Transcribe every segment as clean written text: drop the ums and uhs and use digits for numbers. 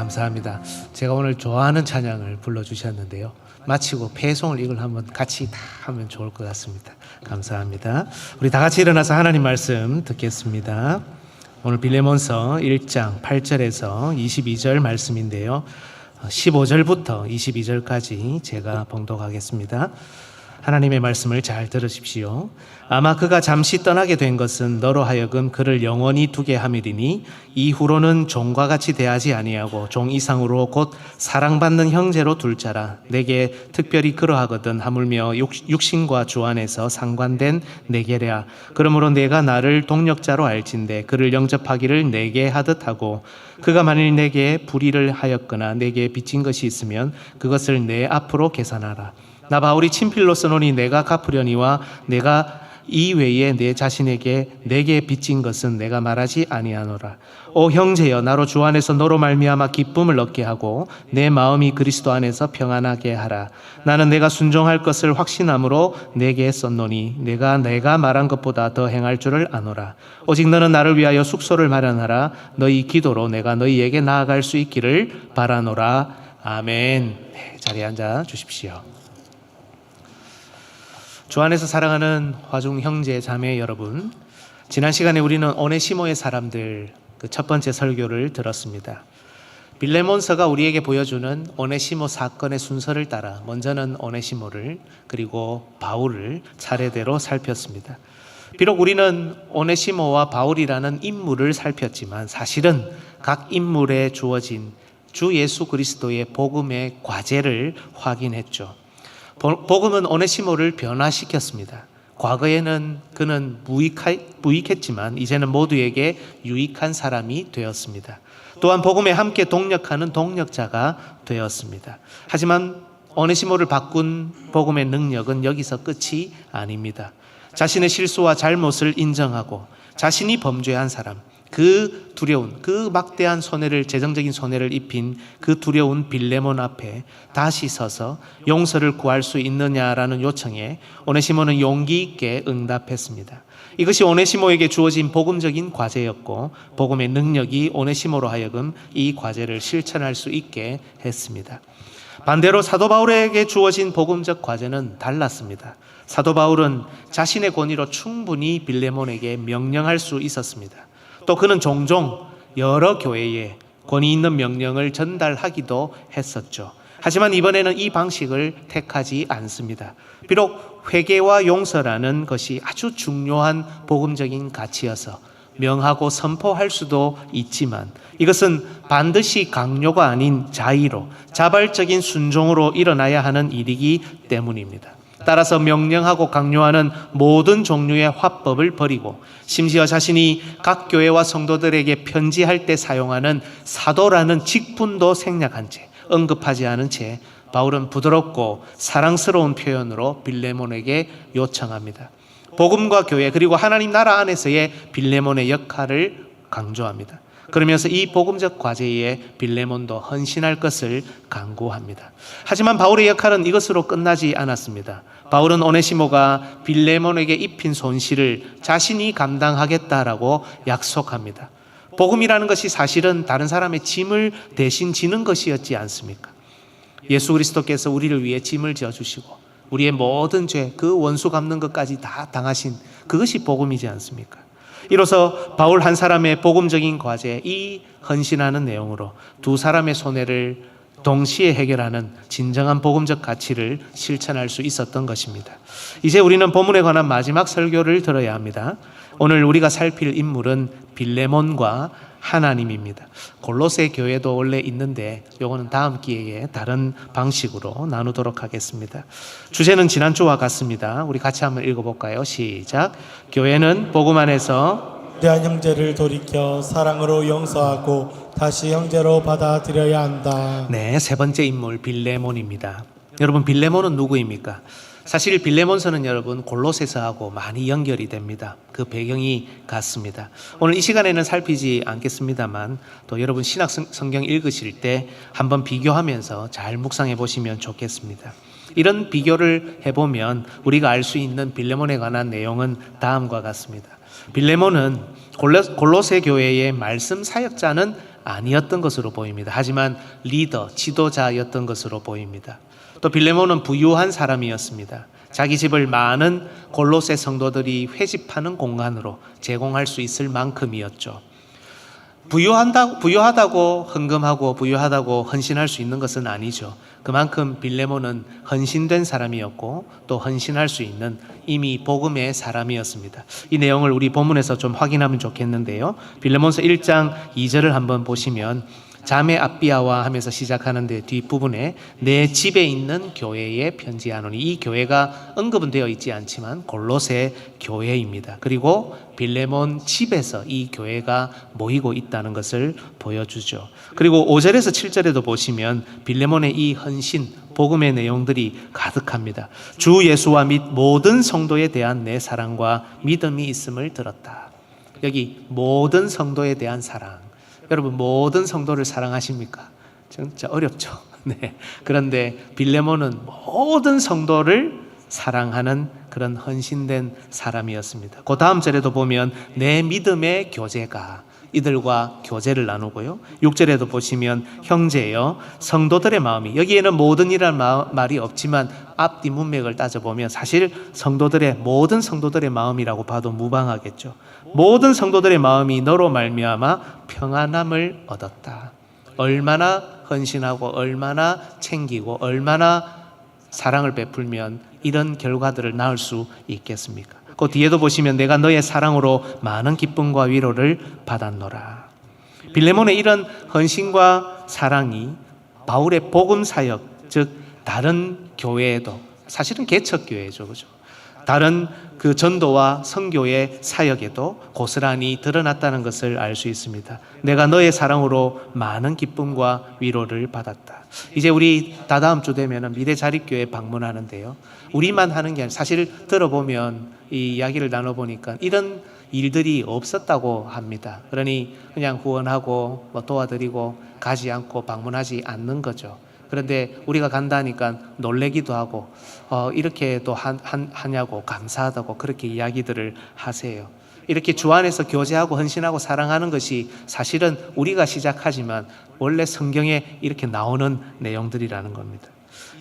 감사합니다. 제가 오늘 좋아하는 찬양을 불러주셨는데요. 마치고 배송을 이걸 한번 같이 다 하면 좋을 것 같습니다. 감사합니다. 우리 다 같이 일어나서 하나님 말씀 듣겠습니다. 오늘 빌레몬서 1장 8절에서 22절 말씀인데요. 15절부터 22절까지 제가 봉독하겠습니다. 하나님의 말씀을 잘 들으십시오. 아마 그가 잠시 떠나게 된 것은 너로 하여금 그를 영원히 두게 함이리니 이후로는 종과 같이 대하지 아니하고 종 이상으로 곧 사랑받는 형제로 둘 자라. 내게 특별히 그러하거든 하물며 육신과 주 안에서 상관된 내게랴. 그러므로 내가 나를 동력자로 알진대 그를 영접하기를 내게 하듯 하고 그가 만일 내게 불의를 하였거나 내게 빚진 것이 있으면 그것을 내 앞으로 계산하라. 나 바울이 친필로 써노니 내가 갚으려니와 내가 이 외에 내 자신에게 내게 빚진 것은 내가 말하지 아니하노라. 오 형제여, 나로 주 안에서 너로 말미암아 기쁨을 얻게 하고 내 마음이 그리스도 안에서 평안하게 하라. 나는 내가 순종할 것을 확신함으로 내게 썼노니 내가 말한 것보다 더 행할 줄을 아노라. 오직 너는 나를 위하여 숙소를 마련하라. 너희 기도로 내가 너희에게 나아갈 수 있기를 바라노라. 아멘. 네, 자리에 앉아 주십시오. 주 안에서 사랑하는 화중 형제 자매 여러분, 지난 시간에 우리는 오네시모의 사람들 그 첫 번째 설교를 들었습니다. 빌레몬서가 우리에게 보여주는 오네시모 사건의 순서를 따라 먼저는 오네시모를 그리고 바울을 차례대로 살폈습니다. 비록 우리는 오네시모와 바울이라는 인물을 살폈지만 사실은 각 인물에 주어진 주 예수 그리스도의 복음의 과제를 확인했죠. 복음은 오네시모를 변화시켰습니다. 과거에는 그는 무익했지만 이제는 모두에게 유익한 사람이 되었습니다. 또한 복음에 함께 동력하는 동력자가 되었습니다. 하지만 오네시모를 바꾼 복음의 능력은 여기서 끝이 아닙니다. 자신의 실수와 잘못을 인정하고 자신이 범죄한 사람, 그 두려운, 그 막대한 손해를, 재정적인 손해를 입힌 그 두려운 빌레몬 앞에 다시 서서 용서를 구할 수 있느냐라는 요청에 오네시모는 용기 있게 응답했습니다. 이것이 오네시모에게 주어진 복음적인 과제였고 복음의 능력이 오네시모로 하여금 이 과제를 실천할 수 있게 했습니다. 반대로 사도 바울에게 주어진 복음적 과제는 달랐습니다. 사도 바울은 자신의 권위로 충분히 빌레몬에게 명령할 수 있었습니다. 또 그는 종종 여러 교회에 권위 있는 명령을 전달하기도 했었죠. 하지만 이번에는 이 방식을 택하지 않습니다. 비록 회개와 용서라는 것이 아주 중요한 복음적인 가치여서 명하고 선포할 수도 있지만 이것은 반드시 강요가 아닌 자의로 자발적인 순종으로 일어나야 하는 일이기 때문입니다. 따라서 명령하고 강요하는 모든 종류의 화법을 버리고 심지어 자신이 각 교회와 성도들에게 편지할 때 사용하는 사도라는 직분도 생략한 채 언급하지 않은 채 바울은 부드럽고 사랑스러운 표현으로 빌레몬에게 요청합니다. 복음과 교회 그리고 하나님 나라 안에서의 빌레몬의 역할을 강조합니다. 그러면서 이 복음적 과제에 빌레몬도 헌신할 것을 강구합니다. 하지만 바울의 역할은 이것으로 끝나지 않았습니다. 바울은 오네시모가 빌레몬에게 입힌 손실을 자신이 감당하겠다라고 약속합니다. 복음이라는 것이 사실은 다른 사람의 짐을 대신 지는 것이었지 않습니까? 예수 그리스도께서 우리를 위해 짐을 지어주시고 우리의 모든 죄, 그 원수 갚는 것까지 다 당하신 그것이 복음이지 않습니까? 이로써 바울 한 사람의 복음적인 과제, 이 헌신하는 내용으로 두 사람의 손해를 동시에 해결하는 진정한 복음적 가치를 실천할 수 있었던 것입니다. 이제 우리는 본문에 관한 마지막 설교를 들어야 합니다. 오늘 우리가 살필 인물은 빌레몬과 하나님입니다. 골로새 교회도 원래 있는데 요거는 다음 기회에 다른 방식으로 나누도록 하겠습니다. 주제는 지난주와 같습니다. 우리 같이 한번 읽어볼까요? 시작. 교회는 복음 안에서 위대한 형제를 돌이켜 사랑으로 용서하고 다시 형제로 받아들여야 한다. 네, 세 번째 인물 빌레몬입니다. 여러분, 빌레몬은 누구입니까? 사실 빌레몬서는 여러분 골로새서하고 많이 연결이 됩니다. 그 배경이 같습니다. 오늘 이 시간에는 살피지 않겠습니다만 또 여러분 신약 성경 읽으실 때 한번 비교하면서 잘 묵상해 보시면 좋겠습니다. 이런 비교를 해보면 우리가 알 수 있는 빌레몬에 관한 내용은 다음과 같습니다. 빌레몬은 골로새 교회의 말씀 사역자는 아니었던 것으로 보입니다. 하지만 리더, 지도자였던 것으로 보입니다. 또 빌레몬은 부유한 사람이었습니다. 자기 집을 많은 골로새 성도들이 회집하는 공간으로 제공할 수 있을 만큼이었죠. 부유하다고 헌금하고 부유하다고 헌신할 수 있는 것은 아니죠. 그만큼 빌레몬은 헌신된 사람이었고 또 헌신할 수 있는 이미 복음의 사람이었습니다. 이 내용을 우리 본문에서 좀 확인하면 좋겠는데요. 빌레몬서 1장 2절을 한번 보시면 자매 앞비아와 하면서 시작하는데 뒷부분에 내 집에 있는 교회에 편지하노니, 이 교회가 언급은 되어 있지 않지만 골로새 교회입니다. 그리고 빌레몬 집에서 이 교회가 모이고 있다는 것을 보여주죠. 그리고 5절에서 7절에도 보시면 빌레몬의 이 헌신, 복음의 내용들이 가득합니다. 주 예수와 및 모든 성도에 대한 내 사랑과 믿음이 있음을 들었다. 여기 모든 성도에 대한 사랑. 여러분, 모든 성도를 사랑하십니까? 진짜 어렵죠. 네. 그런데 빌레몬은 모든 성도를 사랑하는 그런 헌신된 사람이었습니다. 그 다음 절에도 보면 내 믿음의 교제가, 이들과 교제를 나누고요. 6절에도 보시면 형제여 성도들의 마음이, 여기에는 모든이라는 말이 없지만 앞뒤 문맥을 따져보면 사실 성도들의, 모든 성도들의 마음이라고 봐도 무방하겠죠. 모든 성도들의 마음이 너로 말미암아 평안함을 얻었다. 얼마나 헌신하고 얼마나 챙기고 얼마나 사랑을 베풀면 이런 결과들을 낳을 수 있겠습니까? 그 뒤에도 보시면 내가 너의 사랑으로 많은 기쁨과 위로를 받았노라. 빌레몬의 이런 헌신과 사랑이 바울의 복음 사역, 즉 다른 교회에도, 사실은 개척교회죠, 그죠? 다른 그 전도와 선교의 사역에도 고스란히 드러났다는 것을 알 수 있습니다. 내가 너의 사랑으로 많은 기쁨과 위로를 받았다. 이제 우리 다다음 주 되면 미래자립교회 방문하는데요. 우리만 하는 게 아니라 사실 들어보면 이 이야기를 나눠보니까 이런 일들이 없었다고 합니다. 그러니 그냥 후원하고 뭐 도와드리고 가지 않고 방문하지 않는 거죠. 그런데 우리가 간다니까 놀래기도 하고 이렇게 또 하냐고 감사하다고 그렇게 이야기들을 하세요. 이렇게 주 안에서 교제하고 헌신하고 사랑하는 것이 사실은 우리가 시작하지만 원래 성경에 이렇게 나오는 내용들이라는 겁니다.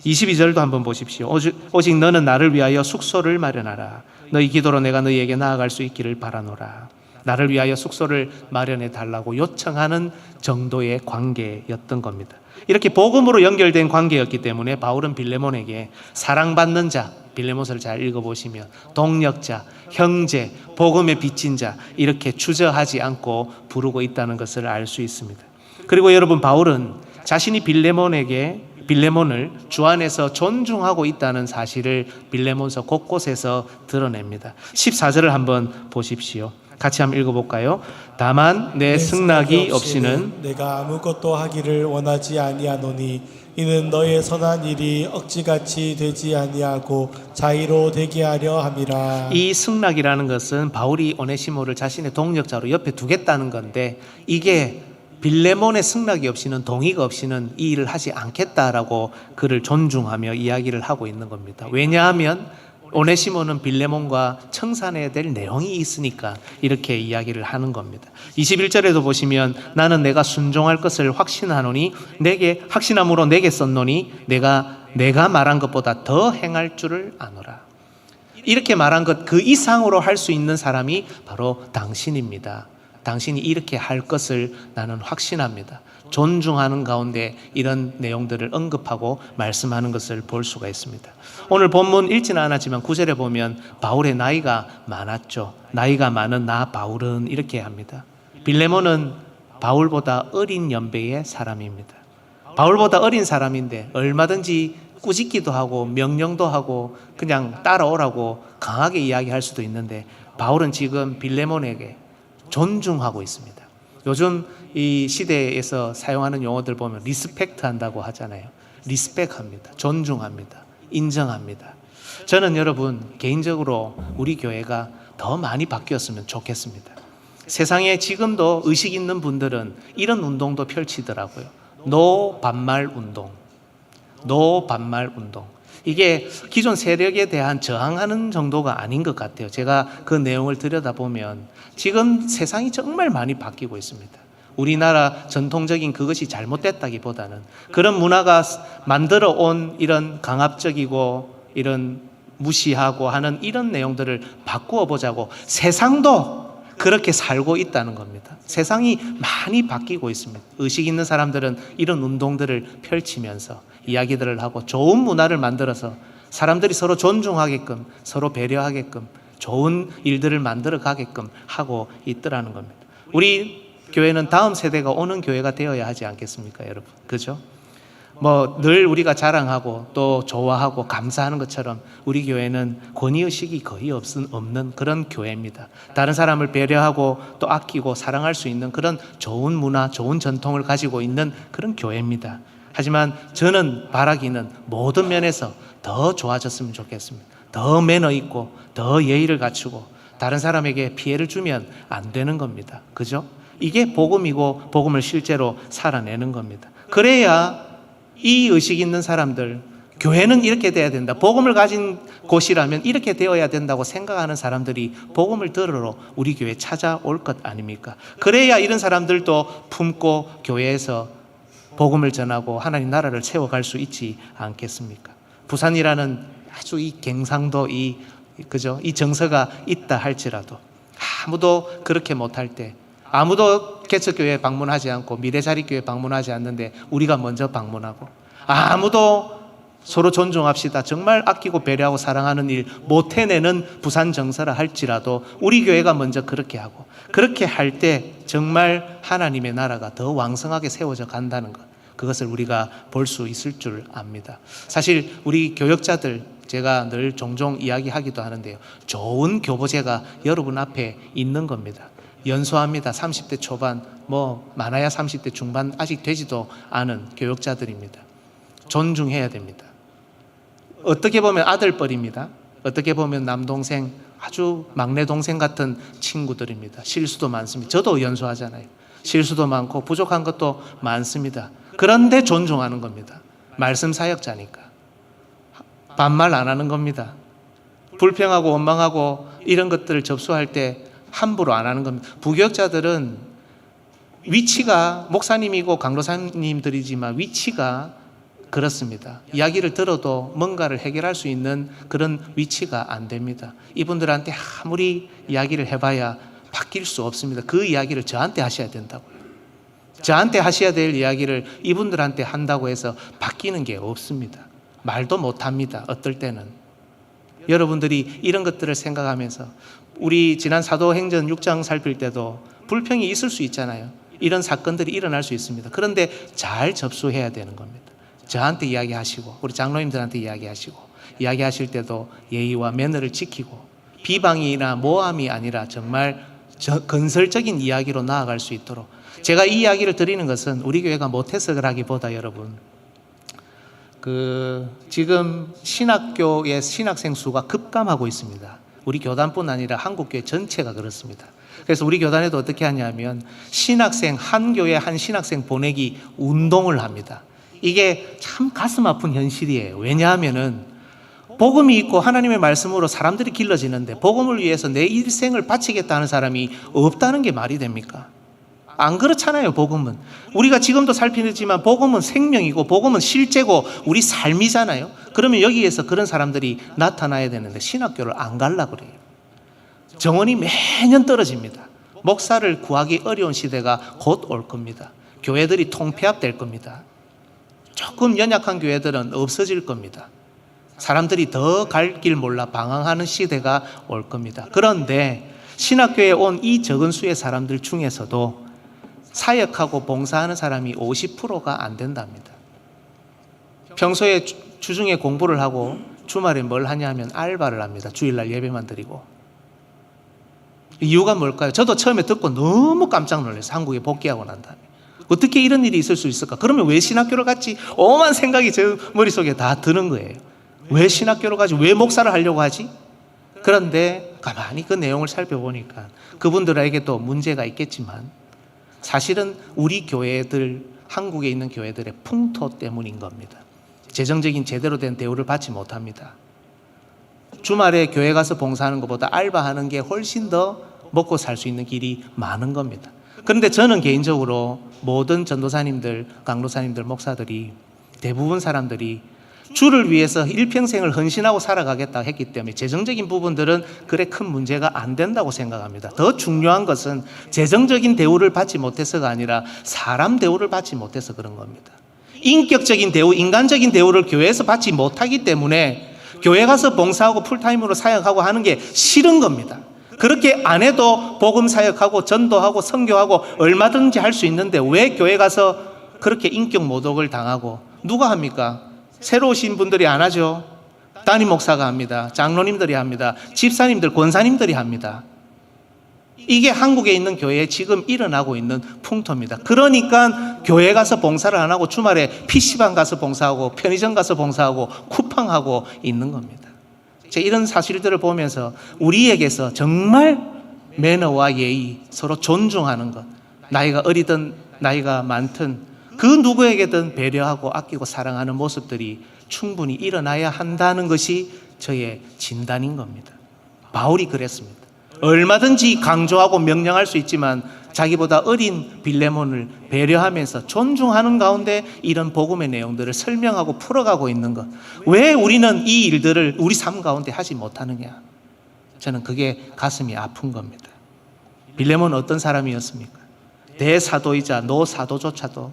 22절도 한번 보십시오. 오직 너는 나를 위하여 숙소를 마련하라. 너희 기도로 내가 너희에게 나아갈 수 있기를 바라노라. 나를 위하여 숙소를 마련해 달라고 요청하는 정도의 관계였던 겁니다. 이렇게 복음으로 연결된 관계였기 때문에 바울은 빌레몬에게 사랑받는 자, 빌레몬서를 잘 읽어보시면 동력자, 형제, 복음에 빚진 자, 이렇게 주저하지 않고 부르고 있다는 것을 알 수 있습니다. 그리고 여러분, 바울은 자신이 빌레몬을 주 안에서 존중하고 있다는 사실을 빌레몬서 곳곳에서 드러냅니다. 14절을 한번 보십시오. 같이 한번 읽어볼까요? 다만 내 승낙이 없이는 내가 아무것도 하기를 원하지 아니하노니 이는 너의 선한 일이 억지같이 되지 아니하고 자의로 되게 하려 함이라. 이 승낙이라는 것은 바울이 오네시모를 자신의 동력자로 옆에 두겠다는 건데, 이게 빌레몬의 승낙이 없이는, 동의가 없이는 이 일을 하지 않겠다라고 그를 존중하며 이야기를 하고 있는 겁니다. 왜냐하면 오네시모는 빌레몬과 청산해야 될 내용이 있으니까 이렇게 이야기를 하는 겁니다. 21절에도 보시면 나는 내가 순종할 것을 확신하노니 확신함으로 내게 썼노니 내가 말한 것보다 더 행할 줄을 아노라. 이렇게 말한 것 그 이상으로 할 수 있는 사람이 바로 당신입니다. 당신이 이렇게 할 것을 나는 확신합니다. 존중하는 가운데 이런 내용들을 언급하고 말씀하는 것을 볼 수가 있습니다. 오늘 본문 읽지는 않았지만 9절에 보면 바울의 나이가 많았죠. 나이가 많은 나 바울은 이렇게 합니다. 빌레몬은 바울보다 어린 연배의 사람입니다. 바울보다 어린 사람인데 얼마든지 꾸짖기도 하고 명령도 하고 그냥 따라오라고 강하게 이야기할 수도 있는데, 바울은 지금 빌레몬에게 존중하고 있습니다. 요즘 이 시대에서 사용하는 용어들 보면 리스펙트 한다고 하잖아요. 리스펙합니다. 존중합니다. 인정합니다. 저는 여러분 개인적으로 우리 교회가 더 많이 바뀌었으면 좋겠습니다. 세상에 지금도 의식 있는 분들은 이런 운동도 펼치더라고요. 노 반말 운동. 노 반말 운동. 이게 기존 세력에 대한 저항하는 정도가 아닌 것 같아요. 제가 그 내용을 들여다보면 지금 세상이 정말 많이 바뀌고 있습니다. 우리나라 전통적인 그것이 잘못됐다기보다는 그런 문화가 만들어 온 이런 강압적이고 이런 무시하고 하는 이런 내용들을 바꾸어 보자고 세상도 그렇게 살고 있다는 겁니다. 세상이 많이 바뀌고 있습니다. 의식 있는 사람들은 이런 운동들을 펼치면서 이야기들을 하고 좋은 문화를 만들어서 사람들이 서로 존중하게끔 서로 배려하게끔 좋은 일들을 만들어 가게끔 하고 있더라는 겁니다. 우리 교회는 다음 세대가 오는 교회가 되어야 하지 않겠습니까, 여러분? 그죠? 뭐 늘 우리가 자랑하고 또 좋아하고 감사하는 것처럼 우리 교회는 권위의식이 거의 없는 그런 교회입니다. 다른 사람을 배려하고 또 아끼고 사랑할 수 있는 그런 좋은 문화, 좋은 전통을 가지고 있는 그런 교회입니다. 하지만 저는 바라기는 모든 면에서 더 좋아졌으면 좋겠습니다. 더 매너 있고 더 예의를 갖추고 다른 사람에게 피해를 주면 안 되는 겁니다. 그죠? 이게 복음이고 복음을 실제로 살아내는 겁니다. 그래야 이 의식 있는 사람들, 교회는 이렇게 돼야 된다, 복음을 가진 곳이라면 이렇게 되어야 된다고 생각하는 사람들이 복음을 들으러 우리 교회에 찾아올 것 아닙니까? 그래야 이런 사람들도 품고 교회에서 복음을 전하고 하나님 나라를 세워갈 수 있지 않겠습니까? 부산이라는 아주 이 갱상도 이 정서가 있다 할지라도 아무도 그렇게 못할 때, 아무도 개척교회 방문하지 않고 미래자립교회 방문하지 않는데 우리가 먼저 방문하고, 아무도 서로 존중합시다, 정말 아끼고 배려하고 사랑하는 일 못 해내는 부산 정서라 할지라도 우리 교회가 먼저 그렇게 하고, 그렇게 할 때 정말 하나님의 나라가 더 왕성하게 세워져 간다는 것, 그것을 우리가 볼 수 있을 줄 압니다. 사실 우리 교역자들, 제가 늘 종종 이야기하기도 하는데요, 좋은 교보제가 여러분 앞에 있는 겁니다. 연소합니다. 30대 초반, 많아야 30대 중반 아직 되지도 않은 교역자들입니다. 존중해야 됩니다. 어떻게 보면 아들뻘입니다. 어떻게 보면 남동생, 아주 막내 동생 같은 친구들입니다. 실수도 많습니다. 저도 연소하잖아요. 실수도 많고 부족한 것도 많습니다. 그런데 존중하는 겁니다. 말씀 사역자니까. 반말 안 하는 겁니다. 불평하고 원망하고 이런 것들을 접수할 때 함부로 안 하는 겁니다. 부교역자들은 위치가 목사님이고 강도사님들이지만 위치가 그렇습니다. 이야기를 들어도 뭔가를 해결할 수 있는 그런 위치가 안 됩니다. 이분들한테 아무리 이야기를 해봐야 바뀔 수 없습니다. 그 이야기를 저한테 하셔야 된다고요. 저한테 하셔야 될 이야기를 이분들한테 한다고 해서 바뀌는 게 없습니다. 말도 못합니다. 어떨 때는. 여러분들이 이런 것들을 생각하면서 우리 지난 사도행전 6장 살필 때도 불평이 있을 수 있잖아요. 이런 사건들이 일어날 수 있습니다. 그런데 잘 접수해야 되는 겁니다. 저한테 이야기하시고 우리 장로님들한테 이야기하시고, 이야기하실 때도 예의와 매너를 지키고 비방이나 모함이 아니라 정말 건설적인 이야기로 나아갈 수 있도록, 제가 이 이야기를 드리는 것은 우리 교회가 못해서 그러기보다 여러분, 지금 신학교의 신학생 수가 급감하고 있습니다. 우리 교단뿐 아니라 한국교회 전체가 그렇습니다. 그래서 우리 교단에도 어떻게 하냐면 신학생, 한 교회 한 신학생 보내기 운동을 합니다. 이게 참 가슴 아픈 현실이에요. 왜냐하면은 복음이 있고 하나님의 말씀으로 사람들이 길러지는데 복음을 위해서 내 일생을 바치겠다는 사람이 없다는 게 말이 됩니까? 안 그렇잖아요. 복음은 우리가 지금도 살피지만 복음은 생명이고 복음은 실제고 우리 삶이잖아요. 그러면 여기에서 그런 사람들이 나타나야 되는데 신학교를 안 가려고 그래요. 정원이 매년 떨어집니다. 목사를 구하기 어려운 시대가 곧 올 겁니다. 교회들이 통폐합될 겁니다. 조금 연약한 교회들은 없어질 겁니다. 사람들이 더 갈 길 몰라 방황하는 시대가 올 겁니다. 그런데 신학교에 온 이 적은 수의 사람들 중에서도 사역하고 봉사하는 사람이 50%가 안 된답니다. 평소에 주중에 공부를 하고 주말에 뭘 하냐면 알바를 합니다. 주일날 예배만 드리고. 이유가 뭘까요? 저도 처음에 듣고 너무 깜짝 놀랐어요. 한국에 복귀하고 난 다음에. 어떻게 이런 일이 있을 수 있을까? 그러면 왜 신학교를 갔지? 오만 생각이 제 머릿속에 다 드는 거예요. 왜 신학교를 가지? 왜 목사를 하려고 하지? 그런데 가만히 그 내용을 살펴보니까 그분들에게도 문제가 있겠지만 사실은 우리 교회들, 한국에 있는 교회들의 풍토 때문인 겁니다. 재정적인 제대로 된 대우를 받지 못합니다. 주말에 교회 가서 봉사하는 것보다 알바하는 게 훨씬 더 먹고 살 수 있는 길이 많은 겁니다. 그런데 저는 개인적으로 모든 전도사님들, 강도사님들, 목사들이 대부분 사람들이 주를 위해서 일평생을 헌신하고 살아가겠다 했기 때문에 재정적인 부분들은 그래 큰 문제가 안 된다고 생각합니다. 더 중요한 것은 재정적인 대우를 받지 못해서가 아니라 사람 대우를 받지 못해서 그런 겁니다. 인격적인 대우, 인간적인 대우를 교회에서 받지 못하기 때문에 교회 가서 봉사하고 풀타임으로 사역하고 하는 게 싫은 겁니다. 그렇게 안 해도 복음 사역하고 전도하고 선교하고 얼마든지 할 수 있는데 왜 교회 가서 그렇게 인격 모독을 당하고 누가 합니까? 새로 오신 분들이 안 하죠. 담임 목사가 합니다. 장로님들이 합니다. 집사님들, 권사님들이 합니다. 이게 한국에 있는 교회에 지금 일어나고 있는 풍토입니다. 그러니까 교회 가서 봉사를 안 하고 주말에 PC방 가서 봉사하고 편의점 가서 봉사하고 쿠팡하고 있는 겁니다. 이런 사실들을 보면서 우리에게서 정말 매너와 예의, 서로 존중하는 것, 나이가 어리든 나이가 많든 그 누구에게든 배려하고 아끼고 사랑하는 모습들이 충분히 일어나야 한다는 것이 저의 진단인 겁니다. 바울이 그랬습니다. 얼마든지 강조하고 명령할 수 있지만 자기보다 어린 빌레몬을 배려하면서 존중하는 가운데 이런 복음의 내용들을 설명하고 풀어가고 있는 것. 왜 우리는 이 일들을 우리 삶 가운데 하지 못하느냐? 저는 그게 가슴이 아픈 겁니다. 빌레몬은 어떤 사람이었습니까? 대사도이자 노사도조차도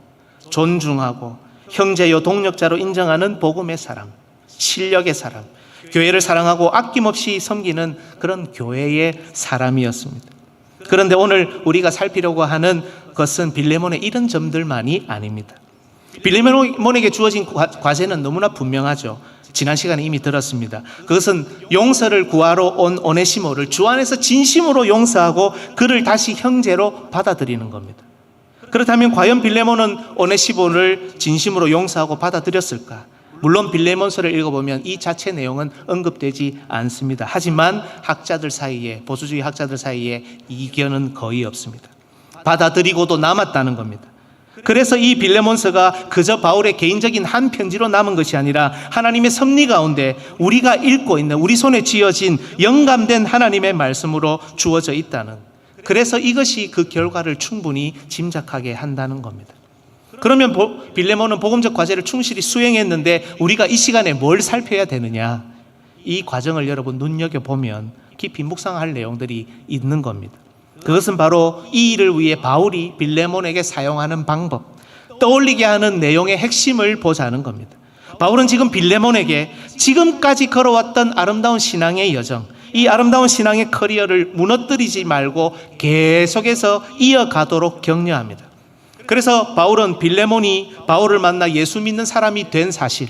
존중하고 형제요 동력자로 인정하는 복음의 사람, 실력의 사람, 교회를 사랑하고 아낌없이 섬기는 그런 교회의 사람이었습니다. 그런데 오늘 우리가 살피려고 하는 것은 빌레몬의 이런 점들만이 아닙니다. 빌레몬에게 주어진 과제는 너무나 분명하죠. 지난 시간에 이미 들었습니다. 그것은 용서를 구하러 온 오네시모를 주 안에서 진심으로 용서하고 그를 다시 형제로 받아들이는 겁니다. 그렇다면 과연 빌레몬은 오네시모를 진심으로 용서하고 받아들였을까? 물론 빌레몬서를 읽어보면 이 자체 내용은 언급되지 않습니다. 하지만 학자들 사이에, 보수주의 학자들 사이에 이견은 거의 없습니다. 받아들이고도 남았다는 겁니다. 그래서 이 빌레몬서가 그저 바울의 개인적인 한 편지로 남은 것이 아니라 하나님의 섭리 가운데 우리가 읽고 있는, 우리 손에 쥐어진 영감된 하나님의 말씀으로 주어져 있다는, 그래서 이것이 그 결과를 충분히 짐작하게 한다는 겁니다. 그러면 빌레몬은 복음적 과제를 충실히 수행했는데 우리가 이 시간에 뭘 살펴야 되느냐? 이 과정을 여러분 눈여겨보면 깊이 묵상할 내용들이 있는 겁니다. 그것은 바로 이 일을 위해 바울이 빌레몬에게 사용하는 방법, 떠올리게 하는 내용의 핵심을 보자는 겁니다. 바울은 지금 빌레몬에게 지금까지 걸어왔던 아름다운 신앙의 여정, 이 아름다운 신앙의 커리어를 무너뜨리지 말고 계속해서 이어가도록 격려합니다. 그래서 바울은 빌레몬이 바울을 만나 예수 믿는 사람이 된 사실,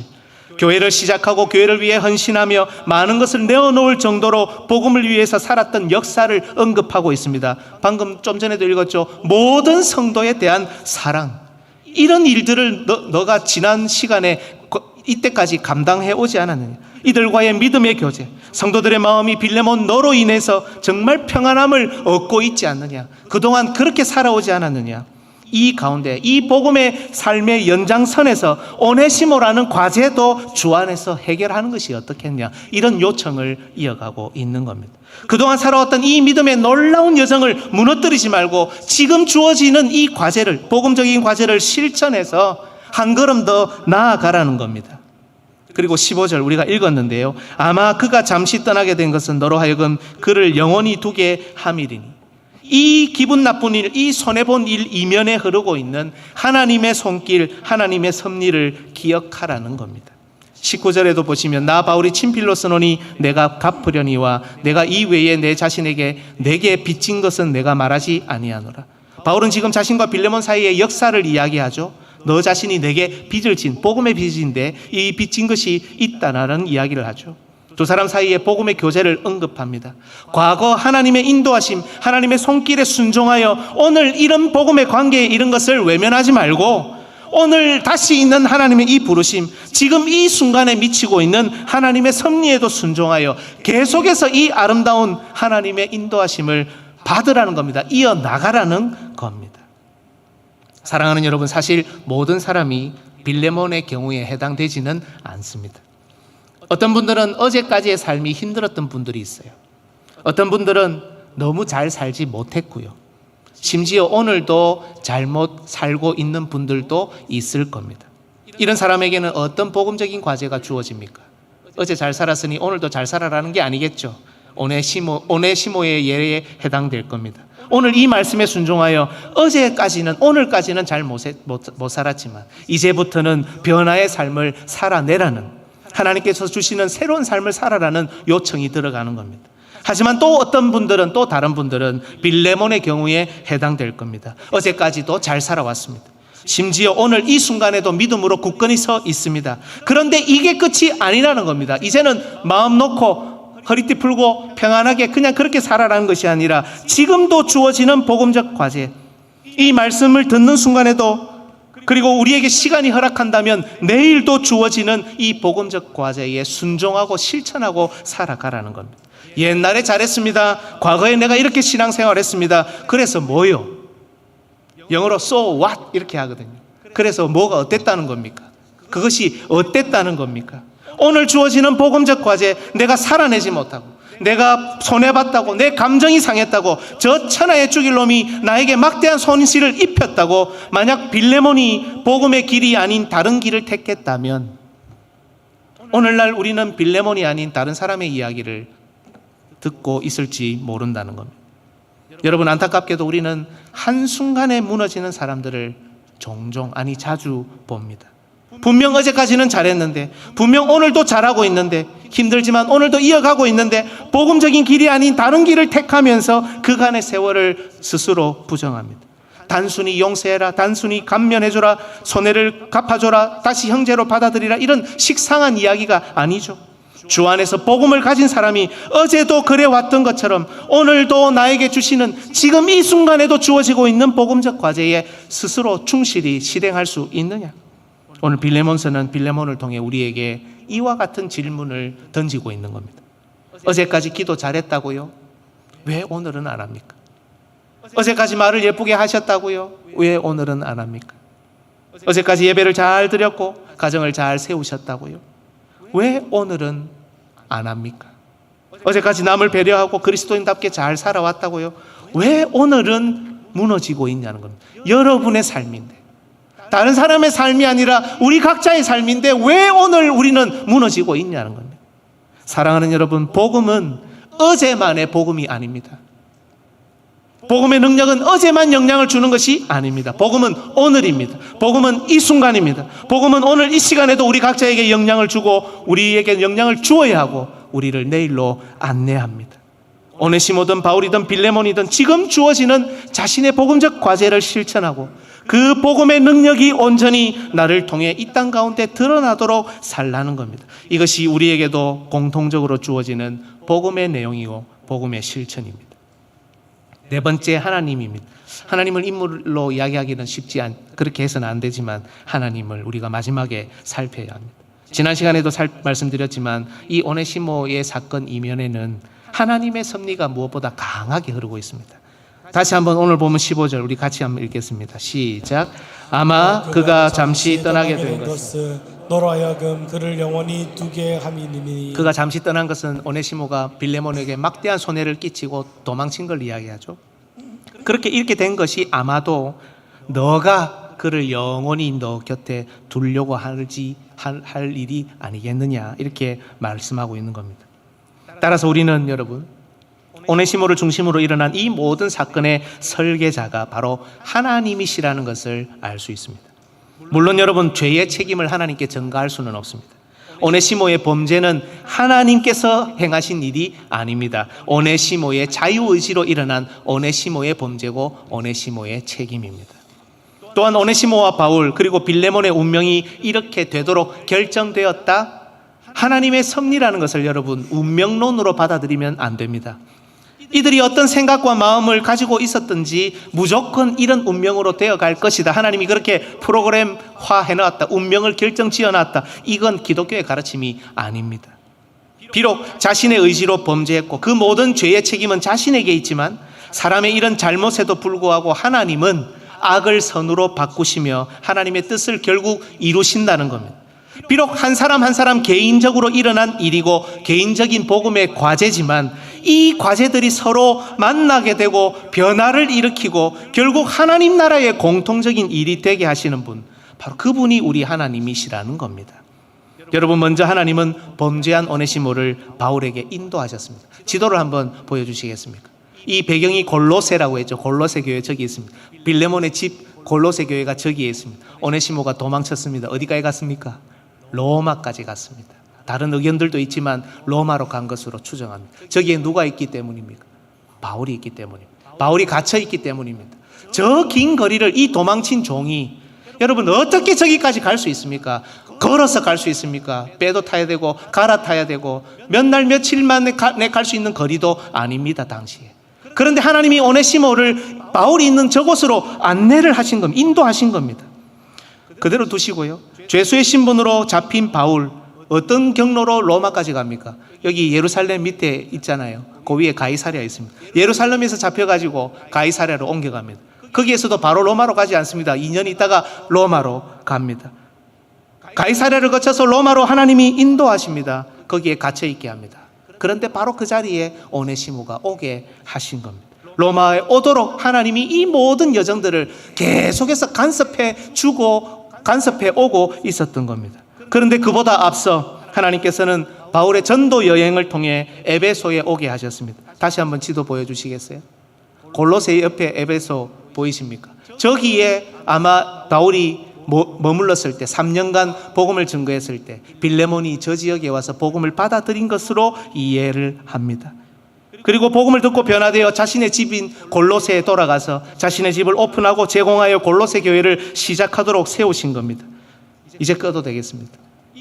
교회를 시작하고 교회를 위해 헌신하며 많은 것을 내어놓을 정도로 복음을 위해서 살았던 역사를 언급하고 있습니다. 방금 좀 전에도 읽었죠. 모든 성도에 대한 사랑, 이런 일들을 너가 지난 시간에 이때까지 감당해 오지 않았느냐? 이들과의 믿음의 교제, 성도들의 마음이 빌레몬 너로 인해서 정말 평안함을 얻고 있지 않느냐? 그동안 그렇게 살아오지 않았느냐? 이 가운데 이 복음의 삶의 연장선에서 오네시모라는 과제도 주 안에서 해결하는 것이 어떻겠냐, 이런 요청을 이어가고 있는 겁니다. 그동안 살아왔던 이 믿음의 놀라운 여정을 무너뜨리지 말고 지금 주어지는 이 과제를, 복음적인 과제를 실천해서 한 걸음 더 나아가라는 겁니다. 그리고 15절 우리가 읽었는데요. 아마 그가 잠시 떠나게 된 것은 너로 하여금 그를 영원히 두게 함이리니. 이 기분 나쁜 일, 이 손해본 일 이면에 흐르고 있는 하나님의 손길, 하나님의 섭리를 기억하라는 겁니다. 19절에도 보시면 나 바울이 친필로 쓰노니 내가 갚으려니와 내가 이 외에 내 자신에게 내게 빚진 것은 내가 말하지 아니하노라. 바울은 지금 자신과 빌레몬 사이의 역사를 이야기하죠. 너 자신이 내게 빚을 진, 복음의 빚인데 이 빚진 것이 있다라는 이야기를 하죠. 두 사람 사이에 복음의 교제를 언급합니다. 과거 하나님의 인도하심, 하나님의 손길에 순종하여 오늘 이런 복음의 관계에 이런 것을 외면하지 말고 오늘 다시 있는 하나님의 이 부르심, 지금 이 순간에 미치고 있는 하나님의 섭리에도 순종하여 계속해서 이 아름다운 하나님의 인도하심을 받으라는 겁니다. 이어나가라는 겁니다. 사랑하는 여러분, 사실 모든 사람이 빌레몬의 경우에 해당되지는 않습니다. 어떤 분들은 어제까지의 삶이 힘들었던 분들이 있어요. 어떤 분들은 너무 잘 살지 못했고요. 심지어 오늘도 잘못 살고 있는 분들도 있을 겁니다. 이런 사람에게는 어떤 복음적인 과제가 주어집니까? 어제 잘 살았으니 오늘도 잘 살아라는 게 아니겠죠. 오네시모의 예에 해당될 겁니다. 오늘 이 말씀에 순종하여 어제까지는, 오늘까지는 잘 못 살았지만 이제부터는 변화의 삶을 살아내라는, 하나님께서 주시는 새로운 삶을 살아라는 요청이 들어가는 겁니다. 하지만 또 어떤 분들은, 또 다른 분들은 빌레몬의 경우에 해당될 겁니다. 어제까지도 잘 살아왔습니다. 심지어 오늘 이 순간에도 믿음으로 굳건히 서 있습니다. 그런데 이게 끝이 아니라는 겁니다. 이제는 마음 놓고 허리띠 풀고 평안하게 그냥 그렇게 살아라는 것이 아니라 지금도 주어지는 복음적 과제, 이 말씀을 듣는 순간에도, 그리고 우리에게 시간이 허락한다면 내일도 주어지는 이 복음적 과제에 순종하고 실천하고 살아가라는 겁니다. 옛날에 잘했습니다. 과거에 내가 이렇게 신앙생활했습니다. 그래서 뭐요? 영어로 so what 이렇게 하거든요. 그래서 뭐가 어땠다는 겁니까? 그것이 어땠다는 겁니까? 오늘 주어지는 복음적 과제, 내가 살아내지 못하고, 내가 손해봤다고, 내 감정이 상했다고, 저 천하에 죽일 놈이 나에게 막대한 손실을 입혔다고, 만약 빌레몬이 복음의 길이 아닌 다른 길을 택했다면 오늘날 우리는 빌레몬이 아닌 다른 사람의 이야기를 듣고 있을지 모른다는 겁니다. 여러분, 안타깝게도 우리는 한순간에 무너지는 사람들을 종종, 아니 자주 봅니다. 분명 어제까지는 잘했는데, 분명 오늘도 잘하고 있는데, 힘들지만 오늘도 이어가고 있는데 복음적인 길이 아닌 다른 길을 택하면서 그간의 세월을 스스로 부정합니다. 단순히 용서해라, 단순히 감면해줘라, 손해를 갚아줘라, 다시 형제로 받아들이라, 이런 식상한 이야기가 아니죠. 주 안에서 복음을 가진 사람이 어제도 그래왔던 것처럼 오늘도 나에게 주시는, 지금 이 순간에도 주어지고 있는 복음적 과제에 스스로 충실히 실행할 수 있느냐? 오늘 빌레몬서는 빌레몬을 통해 우리에게 이와 같은 질문을 던지고 있는 겁니다. 어제까지 기도 잘했다고요? 왜 오늘은 안 합니까? 어제까지 말을 예쁘게 하셨다고요? 왜 오늘은 안 합니까? 어제까지 예배를 잘 드렸고 가정을 잘 세우셨다고요? 왜 오늘은 안 합니까? 어제까지 남을 배려하고 그리스도인답게 잘 살아왔다고요? 왜 오늘은 무너지고 있냐는 겁니다. 여러분의 삶인데, 다른 사람의 삶이 아니라 우리 각자의 삶인데 왜 오늘 우리는 무너지고 있냐는 겁니다. 사랑하는 여러분, 복음은 어제만의 복음이 아닙니다. 복음의 능력은 어제만 영향을 주는 것이 아닙니다. 복음은 오늘입니다. 복음은 이 순간입니다. 복음은 오늘 이 시간에도 우리 각자에게 영향을 주고 우리에게 영향을 주어야 하고 우리를 내일로 안내합니다. 오네시모든 바울이든 빌레몬이든 지금 주어지는 자신의 복음적 과제를 실천하고 그 복음의 능력이 온전히 나를 통해 이 땅 가운데 드러나도록 살라는 겁니다. 이것이 우리에게도 공통적으로 주어지는 복음의 내용이고 복음의 실천입니다. 네 번째, 하나님입니다. 하나님을 인물로 이야기하기는 그렇게 해서는 안 되지만 하나님을 우리가 마지막에 살펴야 합니다. 지난 시간에도 말씀드렸지만 이 오네시모의 사건 이면에는 하나님의 섭리가 무엇보다 강하게 흐르고 있습니다. 다시 한번 오늘 보면 15절 우리 같이 한번 읽겠습니다. 시작. 아마 그가 잠시 떠나게 된 것은 너로 하여금 그를 영원히 두게 함이니니. 그가 잠시 떠난 것은 오네시모가 빌레몬에게 막대한 손해를 끼치고 도망친 걸 이야기하죠. 그렇게 이렇게 된 것이 아마도 너가 그를 영원히 너 곁에 두려고 할 일이 아니겠느냐, 이렇게 말씀하고 있는 겁니다. 따라서 우리는 여러분, 오네시모를 중심으로 일어난 이 모든 사건의 설계자가 바로 하나님이시라는 것을 알 수 있습니다. 물론 여러분, 죄의 책임을 하나님께 전가할 수는 없습니다. 오네시모의 범죄는 하나님께서 행하신 일이 아닙니다. 오네시모의 자유의지로 일어난 오네시모의 범죄고 오네시모의 책임입니다. 또한 오네시모와 바울 그리고 빌레몬의 운명이 이렇게 되도록 결정되었다, 하나님의 섭리라는 것을 여러분 운명론으로 받아들이면 안 됩니다. 이들이 어떤 생각과 마음을 가지고 있었든지 무조건 이런 운명으로 되어갈 것이다, 하나님이 그렇게 프로그램화 해놨다, 운명을 결정 지어놨다, 이건 기독교의 가르침이 아닙니다. 비록 자신의 의지로 범죄했고 그 모든 죄의 책임은 자신에게 있지만 사람의 이런 잘못에도 불구하고 하나님은 악을 선으로 바꾸시며 하나님의 뜻을 결국 이루신다는 겁니다. 비록 한 사람 한 사람 개인적으로 일어난 일이고 개인적인 복음의 과제지만 이 과제들이 서로 만나게 되고 변화를 일으키고 결국 하나님 나라의 공통적인 일이 되게 하시는 분, 바로 그분이 우리 하나님이시라는 겁니다. 여러분, 먼저 하나님은 범죄한 오네시모를 바울에게 인도하셨습니다. 지도를 한번 보여주시겠습니까? 이 배경이 골로새라고 했죠. 골로새 교회 저기 있습니다. 빌레몬의 집 골로새 교회가 저기에 있습니다. 오네시모가 도망쳤습니다. 어디까지 갔습니까? 로마까지 갔습니다. 다른 의견들도 있지만 로마로 간 것으로 추정합니다. 저기에 누가 있기 때문입니까? 바울이 있기 때문입니다. 바울이 갇혀 있기 때문입니다. 저 긴 거리를 이 도망친 종이, 여러분, 어떻게 저기까지 갈 수 있습니까? 걸어서 갈 수 있습니까? 배도 타야 되고 갈아타야 되고 몇 날 며칠 만에 갈 수 있는 거리도 아닙니다, 당시에. 그런데 하나님이 오네시모를 바울이 있는 저곳으로 안내를 하신 겁니다. 인도하신 겁니다. 그대로 두시고요. 죄수의 신분으로 잡힌 바울, 어떤 경로로 로마까지 갑니까? 여기 예루살렘 밑에 있잖아요. 그 위에 가이사랴 있습니다. 예루살렘에서 잡혀가지고 가이사랴로 옮겨갑니다. 거기에서도 바로 로마로 가지 않습니다. 2년 있다가 로마로 갑니다. 가이사랴를 거쳐서 로마로 하나님이 인도하십니다. 거기에 갇혀 있게 합니다. 그런데 바로 그 자리에 오네시모가 오게 하신 겁니다. 로마에 오도록 하나님이 이 모든 여정들을 계속해서 간섭해 주고 간섭해 오고 있었던 겁니다. 그런데 그보다 앞서 하나님께서는 바울의 전도 여행을 통해 에베소에 오게 하셨습니다. 다시 한번 지도 보여주시겠어요? 골로새 옆에 에베소 보이십니까? 저기에 아마 바울이 머물렀을 때, 3년간 복음을 증거했을 때 빌레몬이 저 지역에 와서 복음을 받아들인 것으로 이해를 합니다. 그리고 복음을 듣고 변화되어 자신의 집인 골로새에 돌아가서 자신의 집을 오픈하고 제공하여 골로새 교회를 시작하도록 세우신 겁니다. 이제 꺼도 되겠습니다.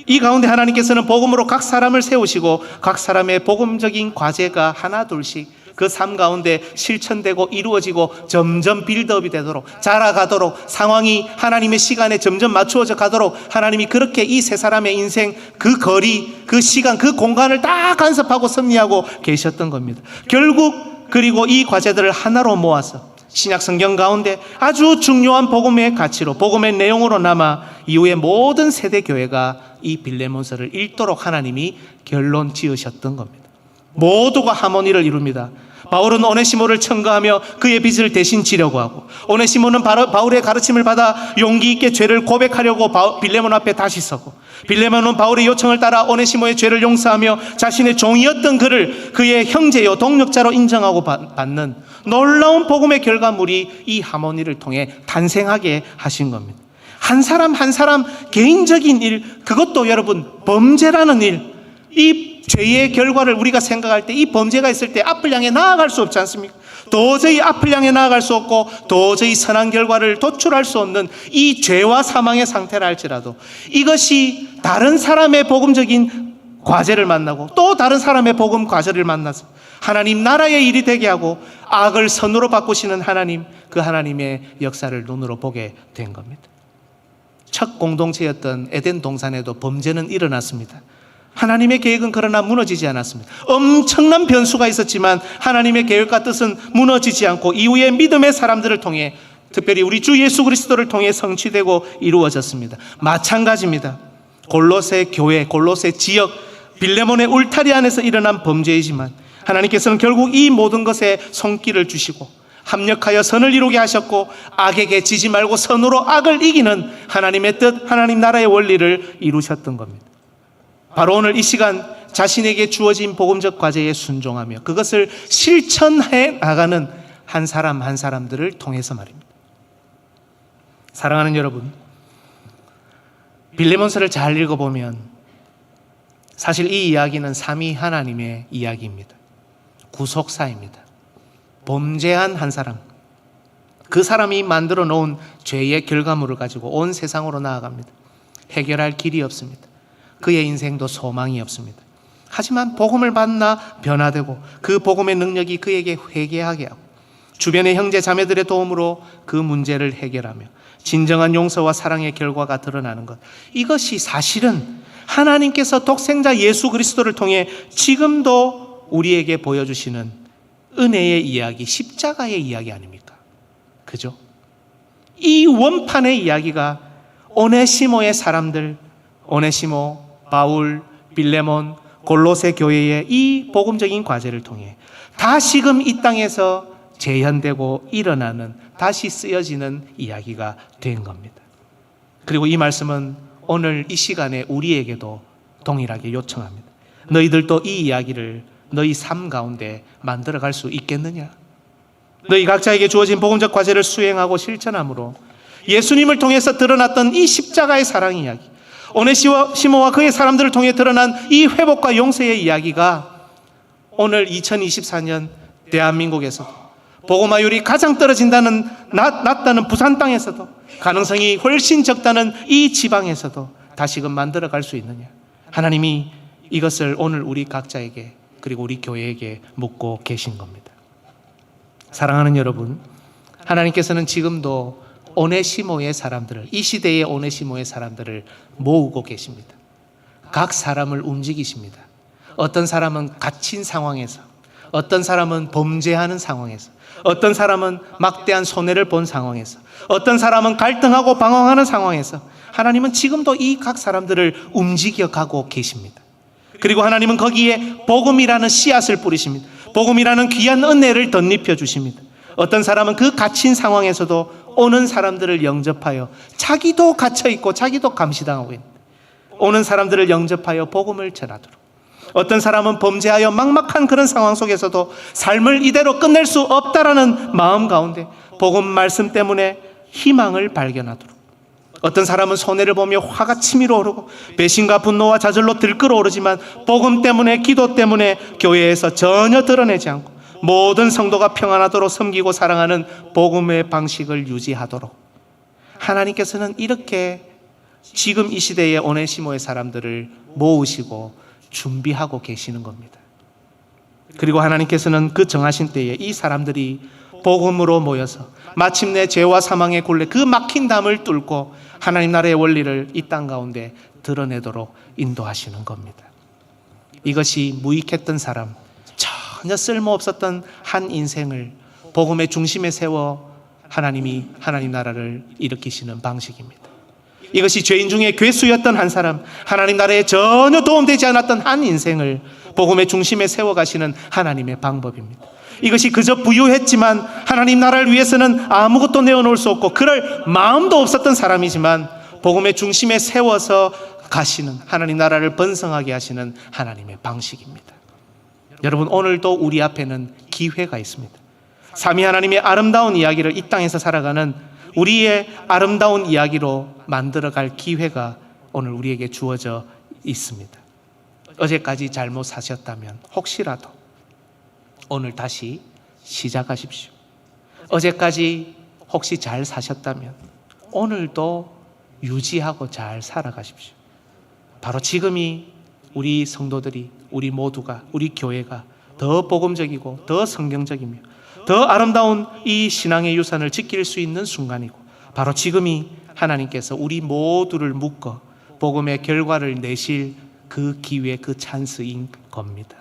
이 가운데 하나님께서는 복음으로 각 사람을 세우시고 각 사람의 복음적인 과제가 하나 둘씩 그 삶 가운데 실천되고 이루어지고 점점 빌드업이 되도록, 자라가도록, 상황이 하나님의 시간에 점점 맞추어져 가도록 하나님이 그렇게 이 세 사람의 인생, 그 거리, 그 시간, 그 공간을 다 간섭하고 섭리하고 계셨던 겁니다. 결국 그리고 이 과제들을 하나로 모아서 신약 성경 가운데 아주 중요한 복음의 가치로, 복음의 내용으로 남아 이후에 모든 세대 교회가 이 빌레몬서를 읽도록 하나님이 결론 지으셨던 겁니다. 모두가 하모니를 이룹니다. 바울은 오네시모를 청구하며 그의 빚을 대신 지려고 하고, 오네시모는 바울의 가르침을 받아 용기 있게 죄를 고백하려고 빌레몬 앞에 다시 서고, 빌레몬은 바울의 요청을 따라 오네시모의 죄를 용서하며 자신의 종이었던 그를 그의 형제요 동력자로 인정하고 받는 놀라운 복음의 결과물이 이 하모니를 통해 탄생하게 하신 겁니다. 한 사람 한 사람 개인적인 일, 그것도 여러분 범죄라는 일, 이 죄의 결과를 우리가 생각할 때, 이 범죄가 있을 때 앞을 향해 나아갈 수 없지 않습니까? 도저히 앞을 향해 나아갈 수 없고 도저히 선한 결과를 도출할 수 없는 이 죄와 사망의 상태라 할지라도 이것이 다른 사람의 복음적인 과제를 만나고 또 다른 사람의 복음 과제를 만나서 하나님 나라의 일이 되게 하고 악을 선으로 바꾸시는 하나님, 그 하나님의 역사를 눈으로 보게 된 겁니다. 첫 공동체였던 에덴 동산에도 범죄는 일어났습니다. 하나님의 계획은 그러나 무너지지 않았습니다. 엄청난 변수가 있었지만 하나님의 계획과 뜻은 무너지지 않고 이후에 믿음의 사람들을 통해, 특별히 우리 주 예수 그리스도를 통해 성취되고 이루어졌습니다. 마찬가지입니다. 골로새 교회, 골로새 지역, 빌레몬의 울타리 안에서 일어난 범죄이지만 하나님께서는 결국 이 모든 것에 손길을 주시고 합력하여 선을 이루게 하셨고, 악에게 지지 말고 선으로 악을 이기는 하나님의 뜻, 하나님 나라의 원리를 이루셨던 겁니다. 바로 오늘 이 시간 자신에게 주어진 복음적 과제에 순종하며 그것을 실천해 나가는 한 사람 한 사람들을 통해서 말입니다. 사랑하는 여러분, 빌레몬서를 잘 읽어보면 사실 이 이야기는 삼위 하나님의 이야기입니다. 구속사입니다. 범죄한 한 사람, 그 사람이 만들어 놓은 죄의 결과물을 가지고 온 세상으로 나아갑니다. 해결할 길이 없습니다. 그의 인생도 소망이 없습니다. 하지만 복음을 만나 변화되고 그 복음의 능력이 그에게 회개하게 하고 주변의 형제 자매들의 도움으로 그 문제를 해결하며 진정한 용서와 사랑의 결과가 드러나는 것, 이것이 사실은 하나님께서 독생자 예수 그리스도를 통해 지금도 우리에게 보여주시는 은혜의 이야기, 십자가의 이야기 아닙니까? 그죠? 이 원판의 이야기가 오네시모의 사람들, 오네시모, 바울, 빌레몬, 골로새 교회의 이 복음적인 과제를 통해 다시금 이 땅에서 재현되고 일어나는, 다시 쓰여지는 이야기가 된 겁니다. 그리고 이 말씀은 오늘 이 시간에 우리에게도 동일하게 요청합니다. 너희들도 이 이야기를 너희 삶 가운데 만들어갈 수 있겠느냐? 너희 각자에게 주어진 복음적 과제를 수행하고 실천함으로 예수님을 통해서 드러났던 이 십자가의 사랑 이야기, 오네시모와 그의 사람들을 통해 드러난 이 회복과 용서의 이야기가 오늘 2024년 대한민국에서도 복음화율이 가장 떨어진다는, 낮다는 부산 땅에서도, 가능성이 훨씬 적다는 이 지방에서도 다시금 만들어갈 수 있느냐? 하나님이 이것을 오늘 우리 각자에게, 그리고 우리 교회에게 묻고 계신 겁니다. 사랑하는 여러분, 하나님께서는 지금도 오네시모의 사람들을, 이 시대의 오네시모의 사람들을 모으고 계십니다. 각 사람을 움직이십니다. 어떤 사람은 갇힌 상황에서, 어떤 사람은 범죄하는 상황에서, 어떤 사람은 막대한 손해를 본 상황에서, 어떤 사람은 갈등하고 방황하는 상황에서 하나님은 지금도 이 각 사람들을 움직여가고 계십니다. 그리고 하나님은 거기에 복음이라는 씨앗을 뿌리십니다. 복음이라는 귀한 은혜를 덧입혀 주십니다. 어떤 사람은 그 갇힌 상황에서도 오는 사람들을 영접하여, 자기도 갇혀있고 자기도 감시당하고 있는 오는 사람들을 영접하여 복음을 전하도록, 어떤 사람은 범죄하여 막막한 그런 상황 속에서도 삶을 이대로 끝낼 수 없다라는 마음 가운데 복음 말씀 때문에 희망을 발견하도록, 어떤 사람은 손해를 보며 화가 치밀어 오르고 배신과 분노와 좌절로 들끓어 오르지만 복음 때문에, 기도 때문에 교회에서 전혀 드러내지 않고 모든 성도가 평안하도록 섬기고 사랑하는 복음의 방식을 유지하도록, 하나님께서는 이렇게 지금 이 시대의 오네시모의 사람들을 모으시고 준비하고 계시는 겁니다. 그리고 하나님께서는 그 정하신 때에 이 사람들이 복음으로 모여서 마침내 죄와 사망의 굴레, 그 막힌 담을 뚫고 하나님 나라의 원리를 이 땅 가운데 드러내도록 인도하시는 겁니다. 이것이 무익했던 사람, 전혀 쓸모없었던 한 인생을 복음의 중심에 세워 하나님이 하나님 나라를 일으키시는 방식입니다. 이것이 죄인 중에 괴수였던 한 사람, 하나님 나라에 전혀 도움되지 않았던 한 인생을 복음의 중심에 세워가시는 하나님의 방법입니다. 이것이 그저 부유했지만 하나님 나라를 위해서는 아무것도 내어놓을 수 없고 그럴 마음도 없었던 사람이지만 복음의 중심에 세워서 가시는, 하나님 나라를 번성하게 하시는 하나님의 방식입니다. 여러분, 오늘도 우리 앞에는 기회가 있습니다. 삼위 하나님의 아름다운 이야기를 이 땅에서 살아가는 우리의 아름다운 이야기로 만들어갈 기회가 오늘 우리에게 주어져 있습니다. 어제까지 잘못 사셨다면 혹시라도 오늘 다시 시작하십시오. 어제까지 혹시 잘 사셨다면 오늘도 유지하고 잘 살아가십시오. 바로 지금이 우리 성도들이, 우리 모두가, 우리 교회가 더 복음적이고 더 성경적이며 더 아름다운 이 신앙의 유산을 지킬 수 있는 순간이고, 바로 지금이 하나님께서 우리 모두를 묶어 복음의 결과를 내실 그 기회, 그 찬스인 겁니다.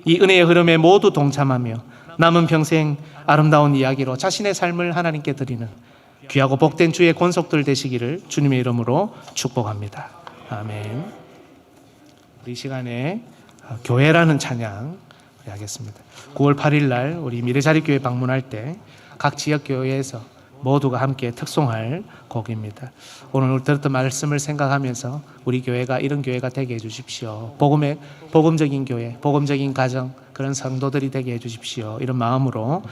이 은혜의 흐름에 모두 동참하며 남은 평생 아름다운 이야기로 자신의 삶을 하나님께 드리는 귀하고 복된 주의 권속들 되시기를 주님의 이름으로 축복합니다. 아멘. 우리 시간에 교회라는 찬양 하겠습니다. 9월 8일 날 우리 미래자립교회 방문할 때 각 지역교회에서 모두가 함께 특송할 곡입니다. 오늘 들었던 말씀을 생각하면서 우리 교회가 이런 교회가 되게 해주십시오. 복음적인 교회, 복음적인 가정, 그런 성도들이 되게 해주십시오. 이런 마음으로